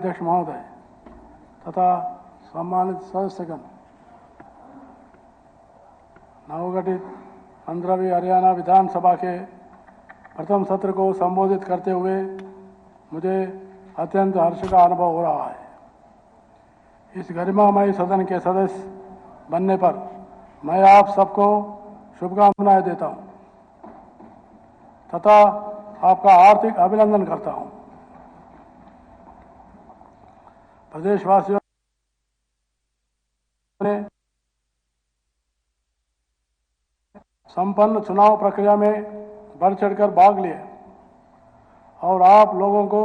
अध्यक्ष महोदय तथा सम्मानित सदस्यगण, नवगठित 15वीं हरियाणा विधानसभा के प्रथम सत्र को संबोधित करते हुए मुझे अत्यंत हर्ष का अनुभव हो रहा है। इस गरिमामय सदन के सदस्य बनने पर मैं आप सबको शुभकामनाएं देता हूं तथा आपका हार्दिक अभिनंदन करता हूं। प्रदेशवासियों ने संपन्न चुनाव प्रक्रिया में बढ़ चढ़कर भाग लिया और आप लोगों को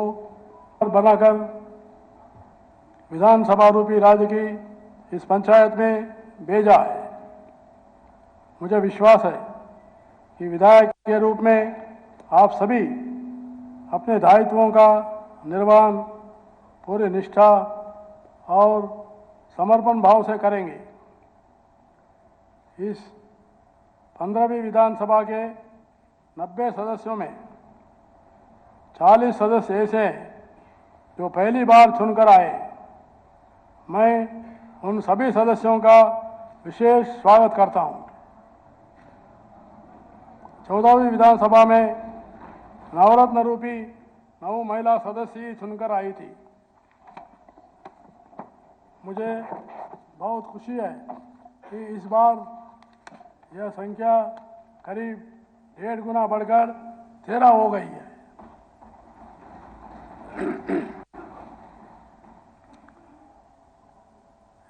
बनाकर विधानसभा रूपी राज्य की इस पंचायत में भेजा है। मुझे विश्वास है कि विधायक के रूप में आप सभी अपने दायित्वों का निर्वहन पूरी निष्ठा और समर्पण भाव से करेंगे। इस 15वीं विधानसभा के 90 सदस्यों में 40 सदस्य ऐसे हैं जो पहली बार चुनकर आए। मैं उन सभी सदस्यों का विशेष स्वागत करता हूं। 14वीं विधानसभा में नवरत्न रूपी 9 महिला सदस्य चुनकर आई थी। मुझे बहुत खुशी है कि इस बार यह संख्या करीब 1.5 गुना बढ़कर 13 हो गई है।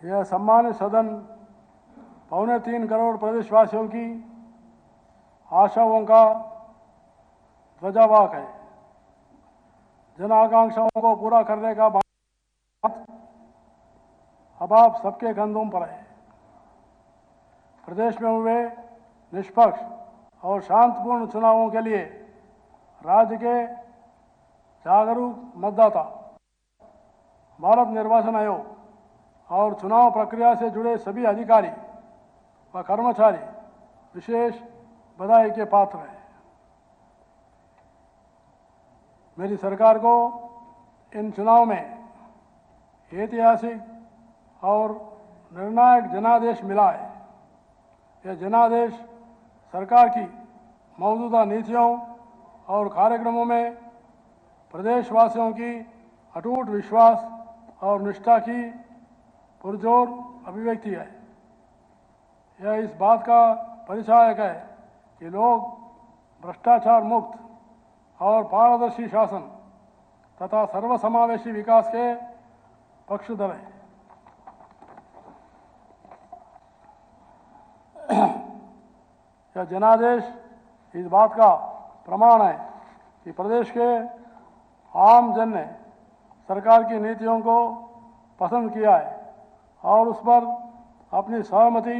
यह सम्मानित सदन 3.25 करोड़ प्रदेशवासियों की आशाओं का ध्वजावाहक है। जन आकांक्षाओं को पूरा करने का बात अब आप सबके कंधों पर है। प्रदेश में हुए निष्पक्ष और शांतिपूर्ण चुनावों के लिए राज्य के जागरूक मतदाता, भारत निर्वाचन आयोग और चुनाव प्रक्रिया से जुड़े सभी अधिकारी व कर्मचारी विशेष बधाई के पात्र हैं। मेरी सरकार को इन चुनाव में ऐतिहासिक और निर्णायक जनादेश मिला है। यह जनादेश सरकार की मौजूदा नीतियों और कार्यक्रमों में प्रदेशवासियों की अटूट विश्वास और निष्ठा की पुरजोर अभिव्यक्ति है। यह इस बात का परिचायक है कि लोग भ्रष्टाचार मुक्त और पारदर्शी शासन तथा सर्वसमावेशी विकास के पक्षधर हैं। यह जनादेश इस बात का प्रमाण है कि प्रदेश के आम जन ने सरकार की नीतियों को पसंद किया है और उस पर अपनी सहमति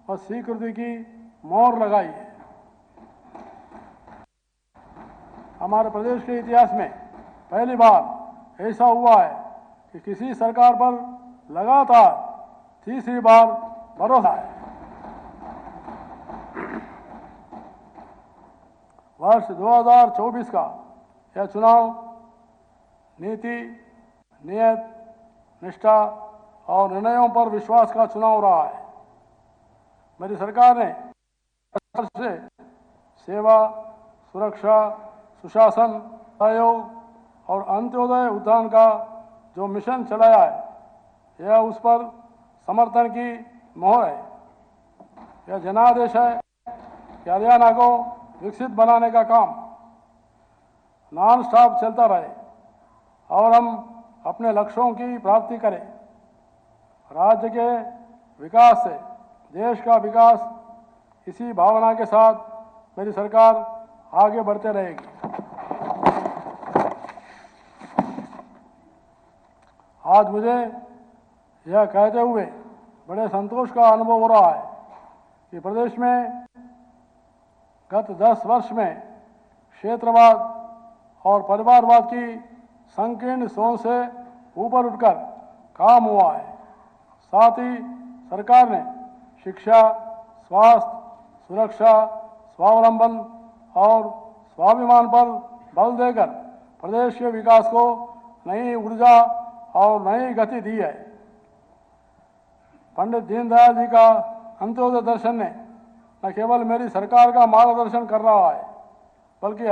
और स्वीकृति की मोहर लगाई है। हमारे प्रदेश के इतिहास में पहली बार ऐसा हुआ है कि किसी सरकार पर लगातार तीसरी बार भरोसा है। वर्ष 2024 का यह चुनाव नीति, नियत, निष्ठा और निर्णयों पर विश्वास का चुनाव रहा है। मेरी सरकार ने से सेवा, सुरक्षा, सुशासन, सहयोग और अंत्योदय उद्यान का जो मिशन चलाया है, यह उस पर समर्थन की मोहर है। यह जनादेश है कि हरियाणा को विकसित बनाने का काम नॉन स्टॉप चलता रहे और हम अपने लक्ष्यों की प्राप्ति करें। राज्य के विकास से देश का विकास, इसी भावना के साथ मेरी सरकार आगे बढ़ते रहेगी। आज मुझे यह कहते हुए बड़े संतोष का अनुभव हो रहा है कि प्रदेश में गत 10 वर्ष में क्षेत्रवाद और परिवारवाद की संकीर्ण सोच से ऊपर उठकर काम हुआ है। साथ ही सरकार ने शिक्षा, स्वास्थ्य, सुरक्षा, स्वावलंबन और स्वाभिमान पर बल देकर प्रदेश के विकास को नई ऊर्जा और नई गति दी है। पंडित दीनदयाल जी का अंत्योदय दर्शन ने न केवल मेरी सरकार का मार्गदर्शन कर रहा है, बल्कि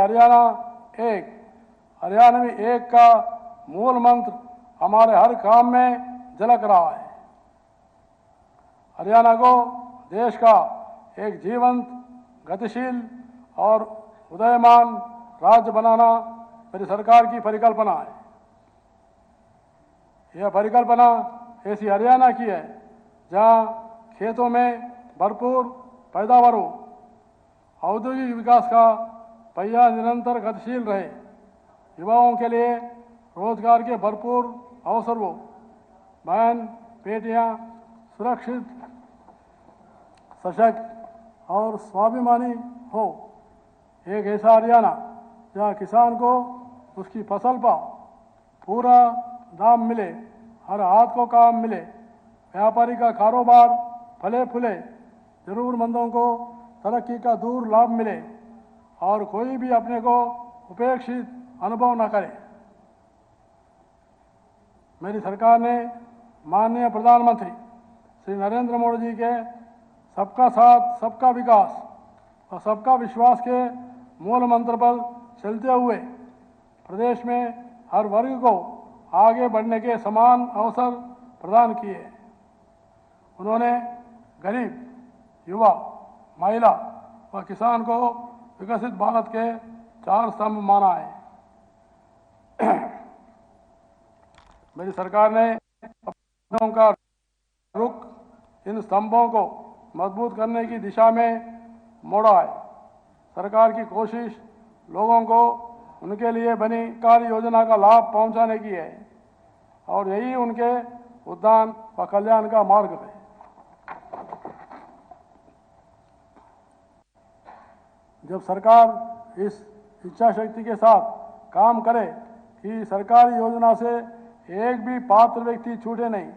हरियाणवी एक का मूल मंत्र हमारे हर काम में झलक रहा है। हरियाणा को देश का एक जीवंत, गतिशील और उदयमान राज्य बनाना मेरी सरकार की परिकल्पना है। यह परिकल्पना ऐसी हरियाणा की है जहां खेतों में भरपूर पैदावार हो, औद्योगिक विकास का पहिया निरंतर गतिशील रहे, युवाओं के लिए रोजगार के भरपूर अवसर हो, बहन बेटियां सुरक्षित, सशक्त और स्वाभिमानी हो। एक ऐसा हरियाणा जहां किसान को उसकी फसल का पूरा दाम मिले, हर हाथ को काम मिले, व्यापारी का कारोबार फले फूले, जरूरतमंदों को तरक्की का दूर लाभ मिले और कोई भी अपने को उपेक्षित अनुभव न करे। मेरी सरकार ने माननीय प्रधानमंत्री श्री नरेंद्र मोदी जी के सबका साथ, सबका विकास और सबका विश्वास के मूल मंत्र पर चलते हुए प्रदेश में हर वर्ग को आगे बढ़ने के समान अवसर प्रदान किए। उन्होंने गरीब, युवा, महिला व किसान को विकसित भारत के 4 स्तंभ माना है। मेरी सरकार ने अपनों का रुख इन स्तंभों को मजबूत करने की दिशा में मोड़ा है। सरकार की कोशिश लोगों को उनके लिए बनी कार्य योजना का लाभ पहुंचाने की है और यही उनके उद्यान व कल्याण का मार्ग है। जब सरकार इस इच्छा शक्ति के साथ काम करे कि सरकारी योजना से एक भी पात्र व्यक्ति छूटे नहीं,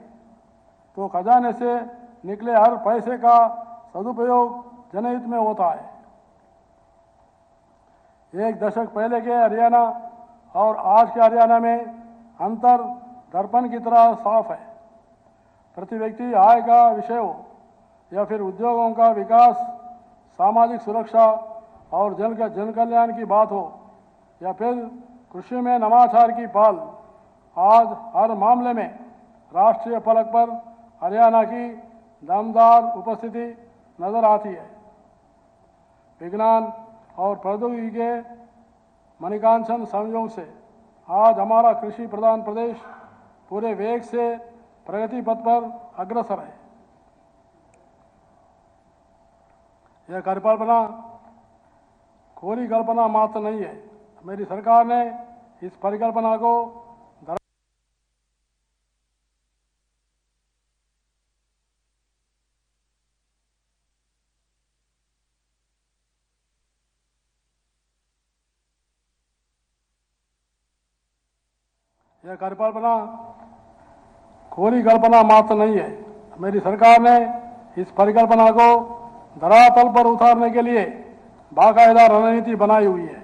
तो खजाने से निकले हर पैसे का सदुपयोग जनहित में होता है। एक दशक पहले के हरियाणा और आज के हरियाणा में अंतर दर्पण की तरह साफ है। प्रति व्यक्ति आय का विषय हो या फिर उद्योगों का विकास, सामाजिक सुरक्षा और जन कल्याण की बात हो या फिर कृषि में नवाचार की पहल, आज हर मामले में राष्ट्रीय फलक पर हरियाणा की दमदार उपस्थिति नजर आती है। विज्ञान और प्रौद्योगिकी के मणिकांचन संयोग से आज हमारा कृषि प्रधान प्रदेश पूरे वेग से प्रगति पथ पर अग्रसर है। यह परिकल्पना कोरी कल्पना मात्र नहीं है। मेरी सरकार ने इस परिकल्पना को यह परिकल्पना कोरी कल्पना मात्र नहीं है। मेरी सरकार ने इस परिकल्पना को धरातल पर उतारने के लिए बाकायदा रणनीति बनाई हुई है।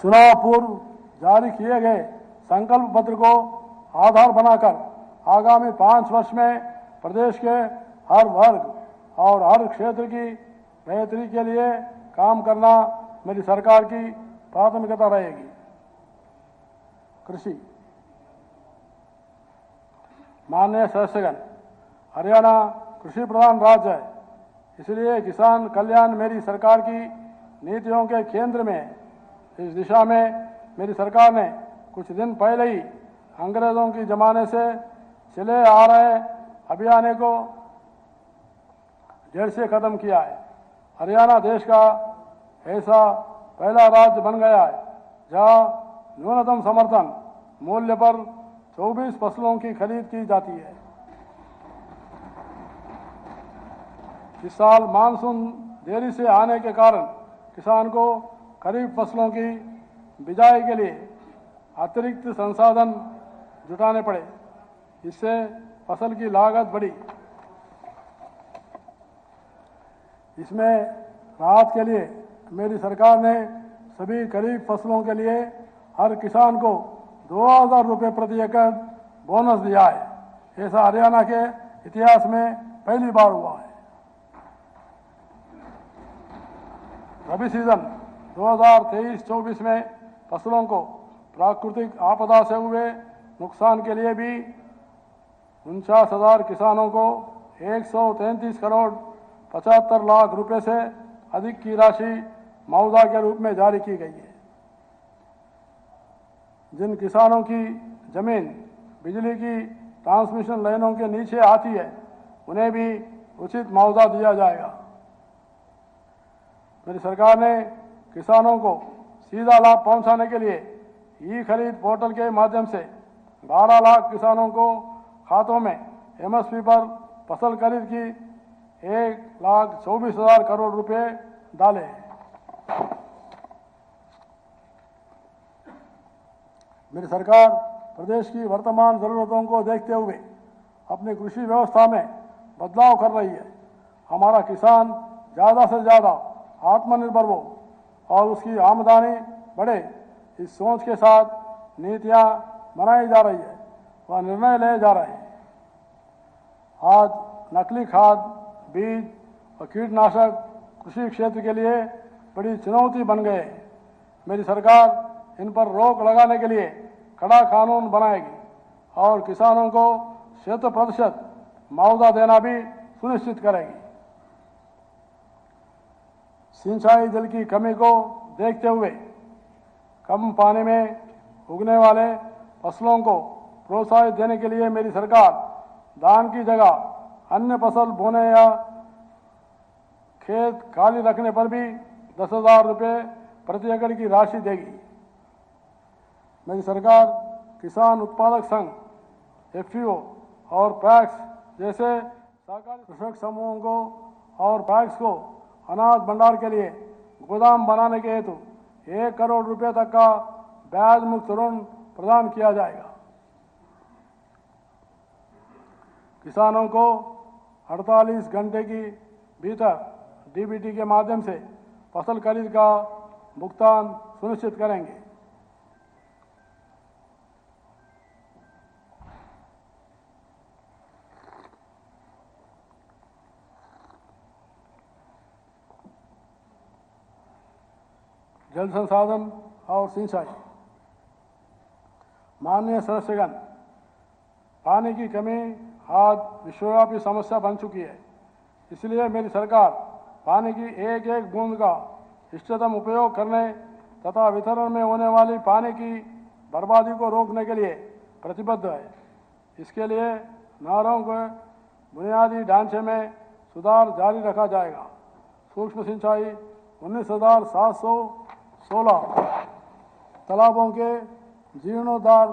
चुनाव पूर्व जारी किए गए संकल्प पत्र को आधार बनाकर आगामी 5 वर्ष में प्रदेश के हर वर्ग और हर क्षेत्र की बेहतरी के लिए काम करना मेरी सरकार की प्राथमिकता रहेगी। कृषि। माननीय सदस्यगण, हरियाणा कृषि प्रधान राज्य है, इसलिए किसान कल्याण मेरी सरकार की नीतियों के केंद्र में है। इस दिशा में मेरी सरकार ने कुछ दिन पहले ही अंग्रेजों की जमाने से चले आ रहे अभियान को जड़ से खत्म किया है। हरियाणा देश का ऐसा पहला राज्य बन गया है जहां न्यूनतम समर्थन मूल्य पर 24 फसलों की खरीद की जाती है। इस साल मानसून देरी से आने के कारण किसान को खरीफ फसलों की बिजाई के लिए अतिरिक्त संसाधन जुटाने पड़े। इससे फसल की लागत बढ़ी। इसमें राहत के लिए मेरी सरकार ने सभी खरीफ फसलों के लिए हर किसान को 2000 रुपये प्रति एकड़ बोनस दिया है। ऐसा हरियाणा के इतिहास में पहली बार हुआ है। रबी सीजन 2023-24 में फसलों को प्राकृतिक आपदा से हुए नुकसान के लिए भी 49,000 किसानों को 133 करोड़ 75 लाख रुपए से अधिक की राशि मुआवजा के रूप में जारी की गई है। जिन किसानों की जमीन बिजली की ट्रांसमिशन लाइनों के नीचे आती है उन्हें भी उचित मुआवजा दिया जाएगा। मेरी सरकार ने किसानों को सीधा लाभ पहुंचाने के लिए ई खरीद पोर्टल के माध्यम से 12 लाख किसानों को खातों में एमएसपी पर फसल खरीद की 1,24,000 करोड़ रुपए डाले। मेरी सरकार प्रदेश की वर्तमान जरूरतों को देखते हुए अपनी कृषि व्यवस्था में बदलाव कर रही है। हमारा किसान ज़्यादा से ज़्यादा आत्मनिर्भर हो और उसकी आमदनी बढ़े, इस सोच के साथ नीतियां बनाई जा रही है व निर्णय लिए जा रहे हैं। आज नकली खाद, बीज और कीटनाशक कृषि क्षेत्र के लिए बड़ी चुनौती बन गए हैं। मेरी सरकार इन पर रोक लगाने के लिए कड़ा कानून बनाएगी और किसानों को 100% मुआवजा देना भी सुनिश्चित करेगी। सिंचाई जल की कमी को देखते हुए कम पानी में उगने वाले फसलों को प्रोत्साहित देने के लिए मेरी सरकार धान की जगह अन्य फसल बोने या खेत खाली रखने पर भी 10,000 रुपये प्रति एकड़ की राशि देगी। मेरी सरकार किसान उत्पादक संघ, एफपीओ और पैक्स जैसे सहकारी कृषक समूहों को और पैक्स को अनाज भंडार के लिए गोदाम बनाने के हेतु 1 करोड़ रुपए तक का ब्याज मुक्त ऋण प्रदान किया जाएगा। किसानों को 48 घंटे की भीतर डीबीटी के माध्यम से फसल खरीद का भुगतान सुनिश्चित करेंगे। जल संसाधन और सिंचाई। माननीय सदस्यगण, पानी की कमी आज विश्वव्यापी समस्या बन चुकी है। इसलिए मेरी सरकार पानी की एक एक बूंद का इष्टतम उपयोग करने तथा वितरण में होने वाली पानी की बर्बादी को रोकने के लिए प्रतिबद्ध है। इसके लिए नहरों के बुनियादी ढांचे में सुधार जारी रखा जाएगा। सूक्ष्म सिंचाई 19,716 तालाबों के जीर्णोद्धार,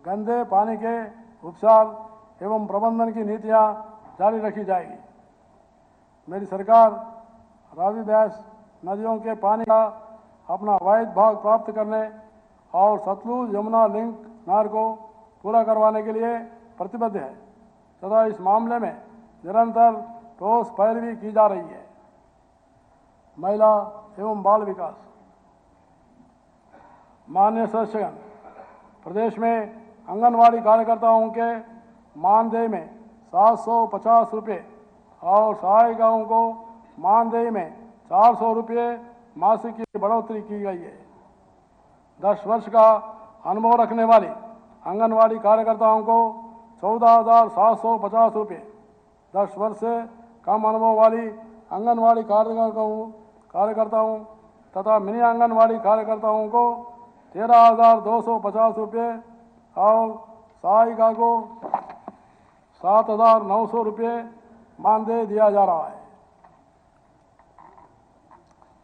गंदे पानी के उपचार एवं प्रबंधन की नीतियां जारी रखी जाएगी। मेरी सरकार रावी ब्यास नदियों के पानी का अपना वाहिद भाग प्राप्त करने और सतलुज यमुना लिंक नहर को पूरा करवाने के लिए प्रतिबद्ध है तथा इस मामले में निरंतर ठोस पैरवी की जा रही है। महिला एवं बाल विकास। माननीय सदस्यगण, प्रदेश में आंगनवाड़ी कार्यकर्ताओं के मानदेय में 750 रुपये और सहायिकाओं को मानदेय में 400 रुपये मासिक की बढ़ोतरी की गई है। 10 वर्ष का अनुभव रखने वाली आंगनवाड़ी कार्यकर्ताओं को 14,750 रुपये, 10 वर्ष से कम अनुभव वाली आंगनवाड़ी कार्यकर्ताओं तथा मिनी आंगनवाड़ी कार्यकर्ताओं को 13,250 रुपये और सहायिका को 7,900 रुपये मानदेय दिया जा रहा है।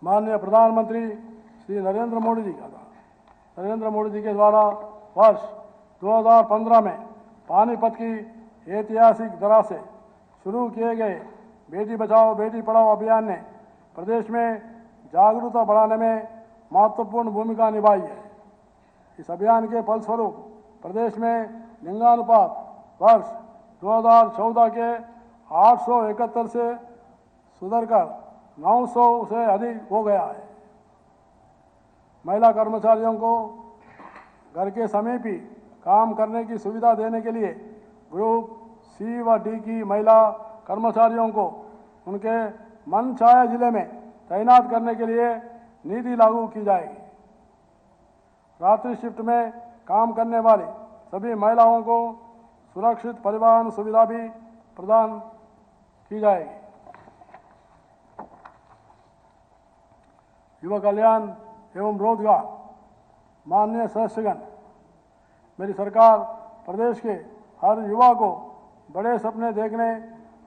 माननीय प्रधानमंत्री श्री नरेंद्र मोदी जी के द्वारा वर्ष 2015 में पानीपत की ऐतिहासिक दरा से शुरू किए गए बेटी बचाओ बेटी पढ़ाओ अभियान ने प्रदेश में जागरूकता बढ़ाने में महत्वपूर्ण भूमिका निभाई है। इस अभियान के फलस्वरूप प्रदेश में लिंगानुपात वर्ष 2014 के 871 से सुधरकर 900 से अधिक हो गया है। महिला कर्मचारियों को घर के समीप ही काम करने की सुविधा देने के लिए ग्रुप सी व डी की महिला कर्मचारियों को उनके मनचाहे जिले में तैनात करने के लिए नीति लागू की जाएगी। रात्रि शिफ्ट में काम करने वाली सभी महिलाओं को सुरक्षित परिवहन सुविधा भी प्रदान की जाएगी। युवा कल्याण एवं रोजगार माननीय सदस्यगण, मेरी सरकार प्रदेश के हर युवा को बड़े सपने देखने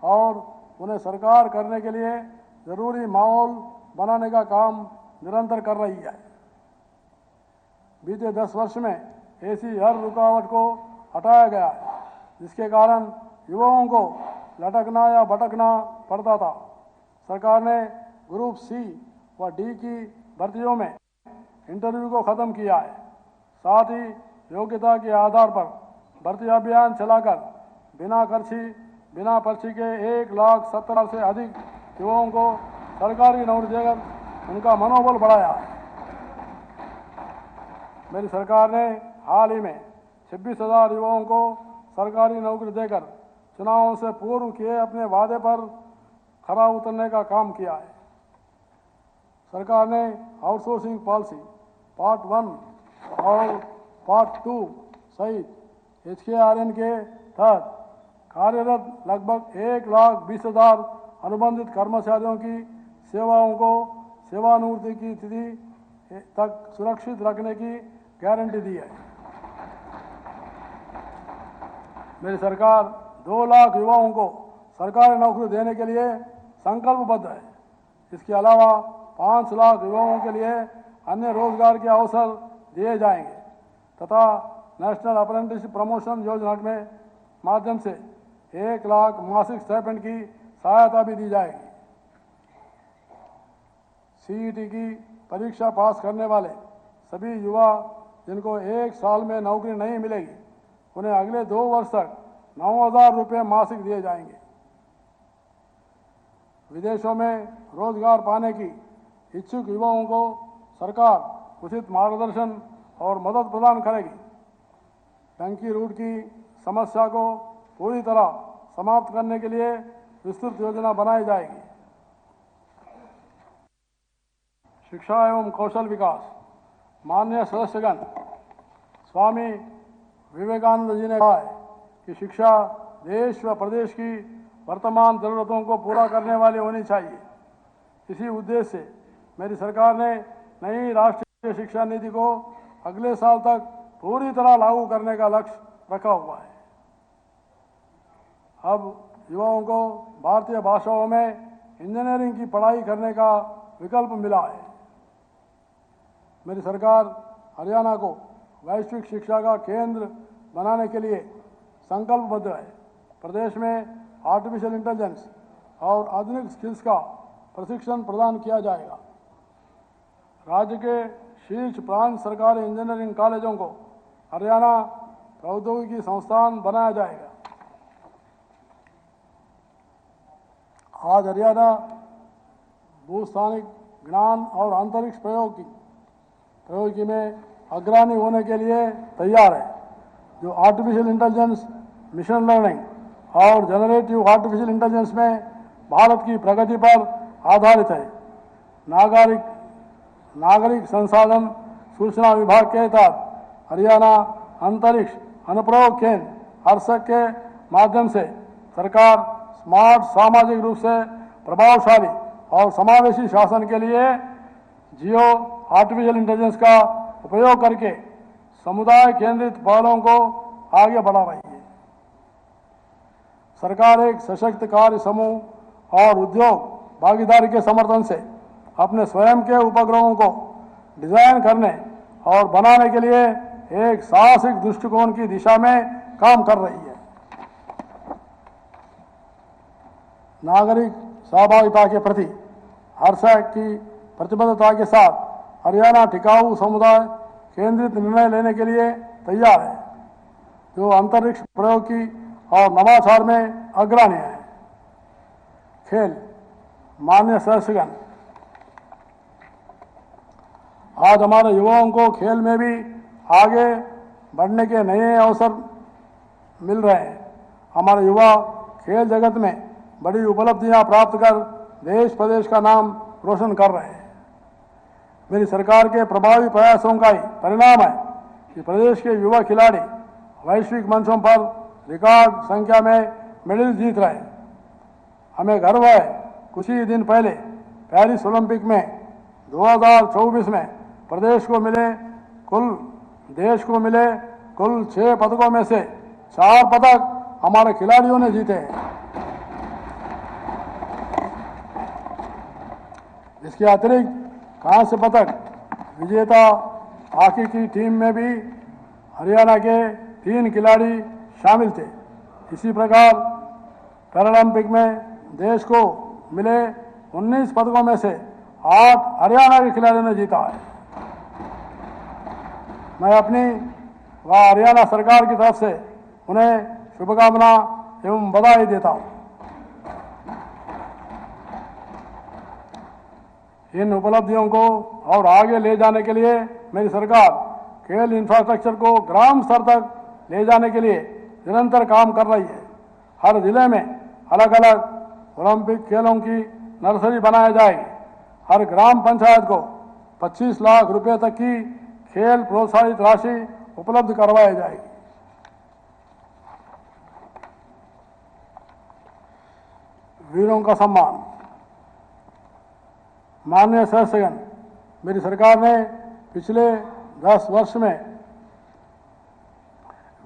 और उन्हें साकार करने के लिए जरूरी माहौल बनाने का काम निरंतर कर रही है। बीते 10 वर्ष में ऐसी हर रुकावट को हटाया गया है जिसके कारण युवाओं को लटकना या भटकना पड़ता था। सरकार ने ग्रुप सी व डी की भर्तियों में इंटरव्यू को खत्म किया है। साथ ही योग्यता के आधार पर भर्ती अभियान चलाकर बिना पर्ची के 1,70,000 से अधिक युवाओं को सरकारी नौकरी देकर उनका मनोबल बढ़ाया है। मेरी सरकार ने हाल ही में 26,000 युवाओं को सरकारी नौकरी देकर चुनावों से पूर्व किए अपने वादे पर खरा उतरने का काम किया है। सरकार ने आउटसोर्सिंग पॉलिसी पार्ट 1 और पार्ट 2 सहित HKRN के तहत कार्यरत लगभग 1,20,000 अनुबंधित कर्मचारियों की सेवाओं को सेवानिवृत्ति की तिथि तक सुरक्षित रखने की गारंटी दी है। मेरी सरकार 2 लाख युवाओं को सरकारी नौकरी देने के लिए संकल्पबद्ध है। इसके अलावा 5 लाख युवाओं के लिए अन्य रोजगार के अवसर दिए जाएंगे तथा नेशनल अप्रेंटिसशिप प्रमोशन योजना में माध्यम से 1 लाख मासिक स्टाइपेंड की सहायता भी दी जाएगी। CET की परीक्षा पास करने वाले सभी युवा जिनको 1 साल में नौकरी नहीं मिलेगी, उन्हें अगले 2 वर्ष तक 9,000 रुपये मासिक दिए जाएंगे। विदेशों में रोजगार पाने की इच्छुक युवाओं को सरकार उचित मार्गदर्शन और मदद प्रदान करेगी। टंकी रूट की समस्या को पूरी तरह समाप्त करने के लिए विस्तृत योजना बनाई जाएगी। शिक्षा एवं कौशल विकास माननीय सदस्यगण, स्वामी विवेकानंद जी ने कहा है कि शिक्षा देश व प्रदेश की वर्तमान जरूरतों को पूरा करने वाली होनी चाहिए। इसी उद्देश्य से मेरी सरकार ने नई राष्ट्रीय शिक्षा नीति को अगले साल तक पूरी तरह लागू करने का लक्ष्य रखा हुआ है। अब युवाओं को भारतीय भाषाओं में इंजीनियरिंग की पढ़ाई करने का विकल्प मिला है। मेरी सरकार हरियाणा को वैश्विक शिक्षा का केंद्र बनाने के लिए संकल्पबद्ध है। प्रदेश में आर्टिफिशियल इंटेलिजेंस और आधुनिक स्किल्स का प्रशिक्षण प्रदान किया जाएगा। राज्य के शीर्ष प्रांत सरकारी इंजीनियरिंग कॉलेजों को हरियाणा प्रौद्योगिकी संस्थान बनाया जाएगा। आज हरियाणा भूस्थानिक ज्ञान और अंतरिक्ष प्रौद्योगिकी में अग्रणी होने के लिए तैयार है, जो आर्टिफिशियल इंटेलिजेंस, मिशन लर्निंग और जनरेटिव आर्टिफिशियल इंटेलिजेंस में भारत की प्रगति पर आधारित है। नागरिक संसाधन सूचना विभाग के तहत हरियाणा अंतरिक्ष अनुप्रयोग केंद्र हर्षक के माध्यम से सरकार स्मार्ट, सामाजिक रूप से प्रभावशाली और समावेशी शासन के लिए जियो आर्टिफिशियल इंटेलिजेंस का उपयोग करके समुदाय केंद्रित पहलों को आगे बढ़ा रही है। सरकार एक सशक्त कार्य समूह और उद्योग भागीदारी के समर्थन से अपने स्वयं के उपग्रहों को डिजाइन करने और बनाने के लिए एक साहसिक दृष्टिकोण की दिशा में काम कर रही है। नागरिक सहभागिता के प्रति हर्षक की प्रतिबद्धता के साथ हरियाणा टिकाऊ समुदाय केंद्रित निर्णय लेने के लिए तैयार है, जो अंतरिक्ष प्रौद्योगिकी और नवाचार में अग्रणी है। खेल माननीय सदस्यगण, आज हमारे युवाओं को खेल में भी आगे बढ़ने के नए अवसर मिल रहे हैं। हमारे युवा खेल जगत में बड़ी उपलब्धियां प्राप्त कर देश प्रदेश का नाम रोशन कर रहे हैं। मेरी सरकार के प्रभावी प्रयासों का ही परिणाम है कि प्रदेश के युवा खिलाड़ी वैश्विक मंचों पर रिकॉर्ड संख्या में मेडल जीत रहे हैं। हमें गर्व है, कुछ ही दिन पहले पेरिस ओलंपिक में 2024 में देश को मिले कुल 6 पदकों में से 4 पदक हमारे खिलाड़ियों ने जीते हैं। इसके अतिरिक्त कांस्य पदक विजेता हॉकी की टीम में भी हरियाणा के 3 खिलाड़ी शामिल थे। इसी प्रकार पैरालंपिक में देश को मिले 19 पदकों में से 8 हरियाणा के खिलाड़ियों ने जीता है। मैं अपनी व हरियाणा सरकार की तरफ से उन्हें शुभकामना एवं बधाई देता हूं। इन उपलब्धियों को और आगे ले जाने के लिए मेरी सरकार खेल इंफ्रास्ट्रक्चर को ग्राम स्तर तक ले जाने के लिए निरंतर काम कर रही है। हर जिले में अलग अलग ओलंपिक खेलों की नर्सरी बनाई जाएगी। हर ग्राम पंचायत को 25 लाख रुपए तक की खेल प्रोत्साहित राशि उपलब्ध करवाई जाएगी। वीरों का सम्मान। माननीय सदस्यगण, मेरी सरकार ने पिछले 10 वर्ष में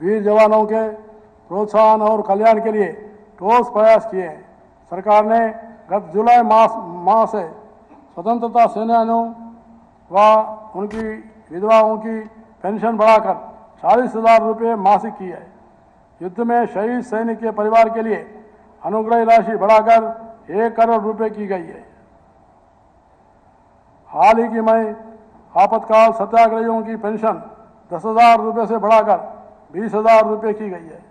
वीर जवानों के प्रोत्साहन और कल्याण के लिए ठोस प्रयास किए हैं। सरकार ने गत जुलाई माह से स्वतंत्रता सेनानियों व उनकी विधवाओं की पेंशन बढ़ाकर 40,000 रुपये मासिक की है। युद्ध में शहीद सैनिक के परिवार के लिए अनुग्रह राशि बढ़ाकर 1 करोड़ रुपए की गई है। हाल ही की में आपातकाल सत्याग्रहियों की पेंशन 10,000 रुपये से बढ़ाकर 20,000 रुपये की गई है।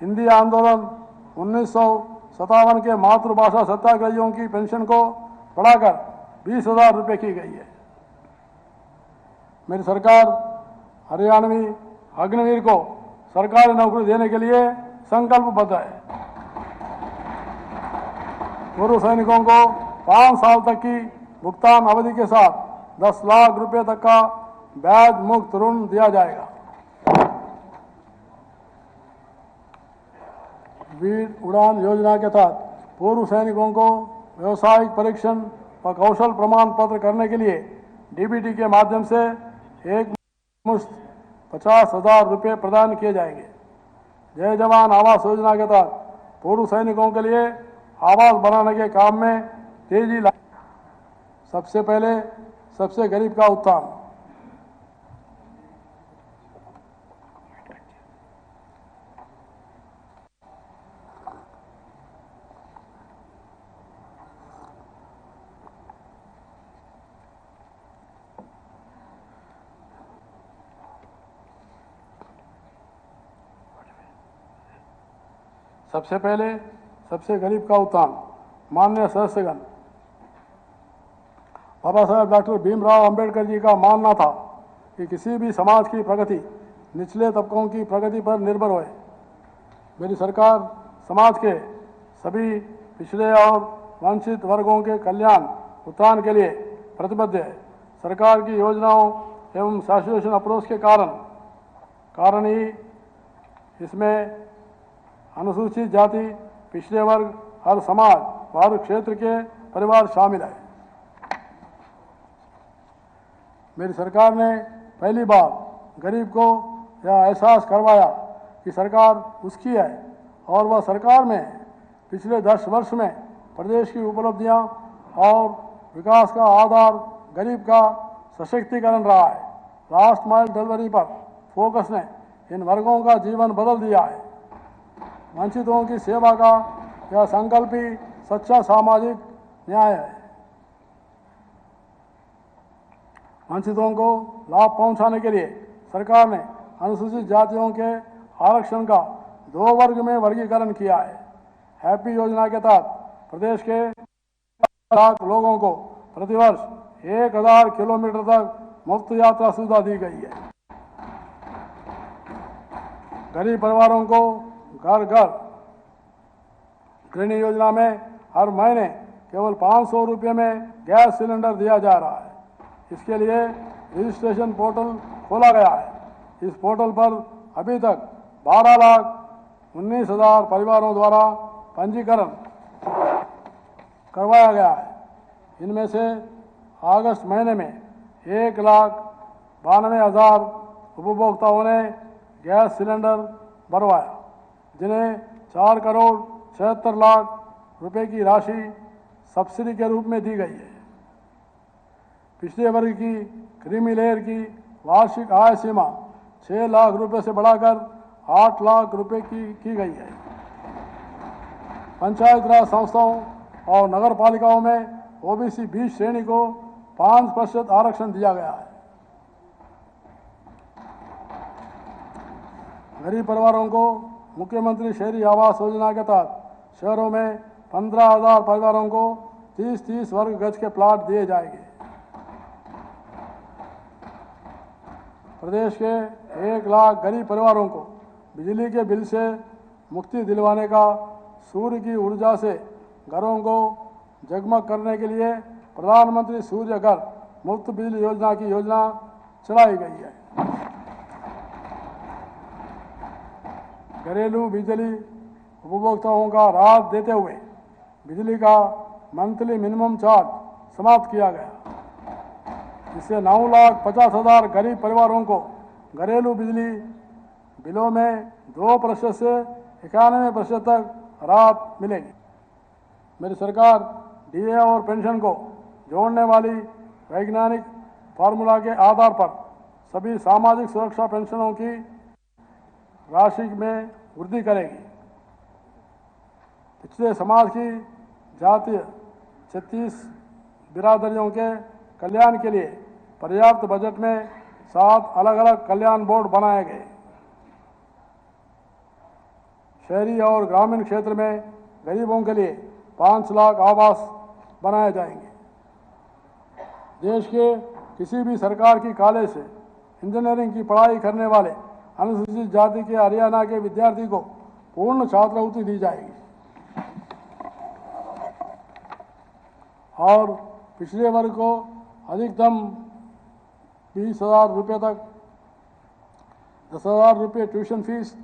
हिंदी आंदोलन 1957 के मातृभाषा सत्याग्रहियों की पेंशन को बढ़ाकर 20,000 रुपये की गई है। मेरी सरकार हरियाणवी अग्निवीर को सरकारी नौकरी देने के लिए संकल्पबद्ध है। पूर्व सैनिकों को 5 साल तक की भुगतान अवधि के साथ 10 लाख रुपए तक का ब्याज मुक्त ऋण दिया जाएगा। वीर उड़ान योजना के तहत पूर्व सैनिकों को व्यावसायिक परीक्षण व कौशल प्रमाण पत्र करने के लिए डीबीटी के माध्यम से एक मुश्त 50,000 रुपये प्रदान किए जाएंगे। जय जवान आवास योजना के तहत पूर्व सैनिकों के लिए आवास बनाने के काम में तेजी लाई। सबसे पहले सबसे गरीब का उत्थान। सबसे पहले सबसे गरीब का उत्थान। माननीय सदस्यगण, बाबा साहेब डॉक्टर भीमराव अंबेडकर जी का मानना था कि किसी भी समाज की प्रगति निचले तबकों की प्रगति पर निर्भर होए। मेरी सरकार समाज के सभी पिछड़े और वंचित वर्गों के कल्याण उत्थान के लिए प्रतिबद्ध है। सरकार की योजनाओं एवं सैचुरेशन अप्रोच के कारण ही इसमें अनुसूचित जाति, पिछड़े वर्ग, हर समाज, हर क्षेत्र के परिवार शामिल है। मेरी सरकार ने पहली बार गरीब को यह एहसास करवाया कि सरकार उसकी है और वह सरकार में पिछले 10 वर्ष में प्रदेश की उपलब्धियां और विकास का आधार गरीब का सशक्तिकरण रहा है। लास्ट माइल डिलीवरी पर फोकस ने इन वर्गों का जीवन बदल दिया है। वंचितों की सेवा का यह संकल्प ही सच्चा सामाजिक न्याय है। वंचितों को लाभ पहुंचाने के लिए सरकार ने अनुसूचित जातियों के आरक्षण का 2 वर्ग में वर्गीकरण किया है। हैप्पी योजना के तहत प्रदेश के लाख लोगों को प्रतिवर्ष 1000 किलोमीटर तक मुफ्त यात्रा सुविधा दी गई है। गरीब परिवारों को घर घर गृहिणी योजना में हर महीने केवल 500 रुपये में गैस सिलेंडर दिया जा रहा है। इसके लिए रजिस्ट्रेशन पोर्टल खोला गया है। इस पोर्टल पर अभी तक 12,19,000 परिवारों द्वारा पंजीकरण करवाया गया है। इनमें से अगस्त महीने में 1,92,000 उपभोक्ताओं ने गैस सिलेंडर भरवाया, जिन्हें 4,76,00,000 रुपए की राशि सब्सिडी के रूप में दी गई है। पिछले वर्ग की क्रीमी लेयर की वार्षिक आय सीमा 6 लाख रुपए से बढ़ाकर 8 लाख रुपए की गई है। पंचायत राज संस्थाओं और नगर पालिकाओं में ओबीसी 20 श्रेणी को 5% आरक्षण दिया गया है। गरीब परिवारों को मुख्यमंत्री शहरी आवास योजना के तहत शहरों में 15,000 परिवारों को 30-30 वर्ग गज के प्लाट दिए जाएंगे। प्रदेश के 1 लाख गरीब परिवारों को बिजली के बिल से मुक्ति दिलवाने का सूर्य की ऊर्जा से घरों को जगमग करने के लिए प्रधानमंत्री सूर्य घर मुफ्त बिजली योजना की योजना चलाई गई है। घरेलू बिजली उपभोक्ताओं का राहत देते हुए बिजली का मंथली मिनिमम चार्ज समाप्त किया गया। इससे 9,50,000 गरीब परिवारों को घरेलू बिजली बिलों में 2% से 91% तक राहत मिलेगी। मेरी सरकार डीए और पेंशन को जोड़ने वाली वैज्ञानिक फार्मूला के आधार पर सभी सामाजिक सुरक्षा पेंशनों की राशि में वृद्धि करेगी। पिछड़े समाज की जातीय 36 बिरादरियों के कल्याण के लिए पर्याप्त बजट में 7 अलग अलग कल्याण बोर्ड बनाए गए। शहरी और ग्रामीण क्षेत्र में गरीबों के लिए 5 लाख आवास बनाए जाएंगे। देश के किसी भी सरकार की कॉलेज से इंजीनियरिंग की पढ़ाई करने वाले अनुसूचित जाति के हरियाणा के विद्यार्थी को पूर्ण छात्रवृत्ति दी जाएगी और पिछड़े वर्ग को अधिकतम 20,000 रुपये तक 10,000 रुपये ट्यूशन फीस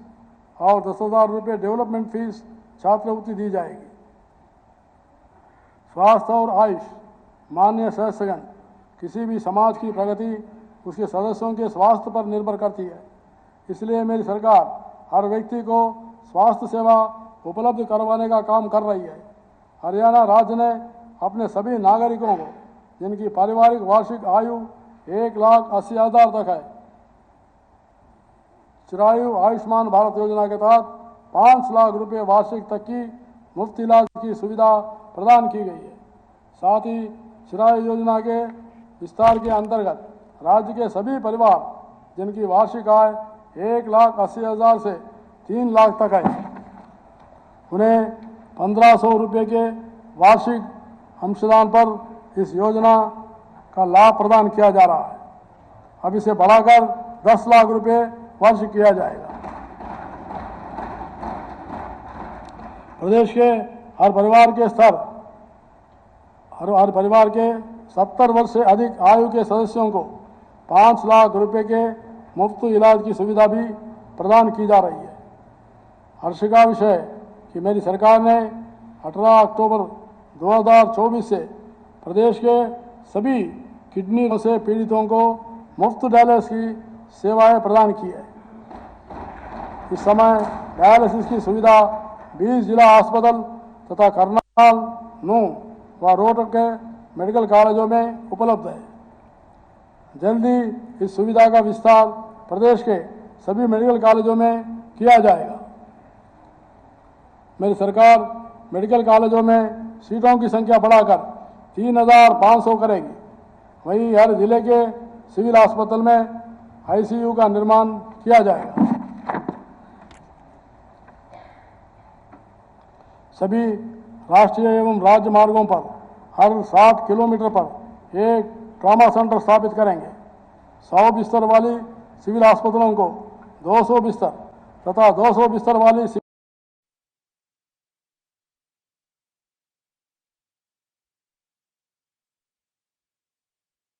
और 10,000 रुपये डेवलपमेंट फीस छात्रवृत्ति दी जाएगी। स्वास्थ्य और आयुष माननीय सदस्यगण, किसी भी समाज की प्रगति उसके सदस्यों के स्वास्थ्य पर निर्भर करती है। इसलिए मेरी सरकार हर व्यक्ति को स्वास्थ्य सेवा उपलब्ध करवाने का काम कर रही है। हरियाणा राज्य ने अपने सभी नागरिकों को जिनकी पारिवारिक वार्षिक आयु 1,80,000 तक है, चिरायु आयुष्मान भारत योजना के तहत 5 लाख रुपए वार्षिक तक की मुफ्त इलाज की सुविधा प्रदान की गई है। साथ ही चिरायु योजना के विस्तार के अंतर्गत राज्य के सभी परिवार जिनकी वार्षिक आय 1,80,000 से 3 लाख तक है, उन्हें 1,500 रुपये के वार्षिक अंशदान पर इस योजना का लाभ प्रदान किया जा रहा है। अब इसे बढ़ाकर 10 लाख रुपये वार्षिक किया जाएगा। प्रदेश के हर परिवार के 70 वर्ष से अधिक आयु के सदस्यों को 5 लाख रुपए के मुफ्त इलाज की सुविधा भी प्रदान की जा रही है। हर्ष का विषय है कि मेरी सरकार ने 18 अक्टूबर 2024 से प्रदेश के सभी किडनी से पीड़ितों को मुफ्त डायलिसिस की सेवाएं प्रदान की है। इस समय डायलिसिस की सुविधा 20 जिला अस्पताल तथा करनाल, नूंह व रोहतक के मेडिकल कॉलेजों में उपलब्ध है। जल्दी इस सुविधा का विस्तार प्रदेश के सभी मेडिकल कॉलेजों में किया जाएगा। मेरी सरकार मेडिकल कॉलेजों में सीटों की संख्या बढ़ाकर 3,500 करेगी। वहीं हर जिले के सिविल अस्पताल में आईसीयू का निर्माण किया जाएगा। सभी राष्ट्रीय एवं राज्य मार्गों पर हर 60 किलोमीटर पर एक ट्रॉमा सेंटर स्थापित करेंगे। 100 बिस्तर वाली सिविल अस्पतालों को 200 बिस्तर तथा 200 बिस्तर वाली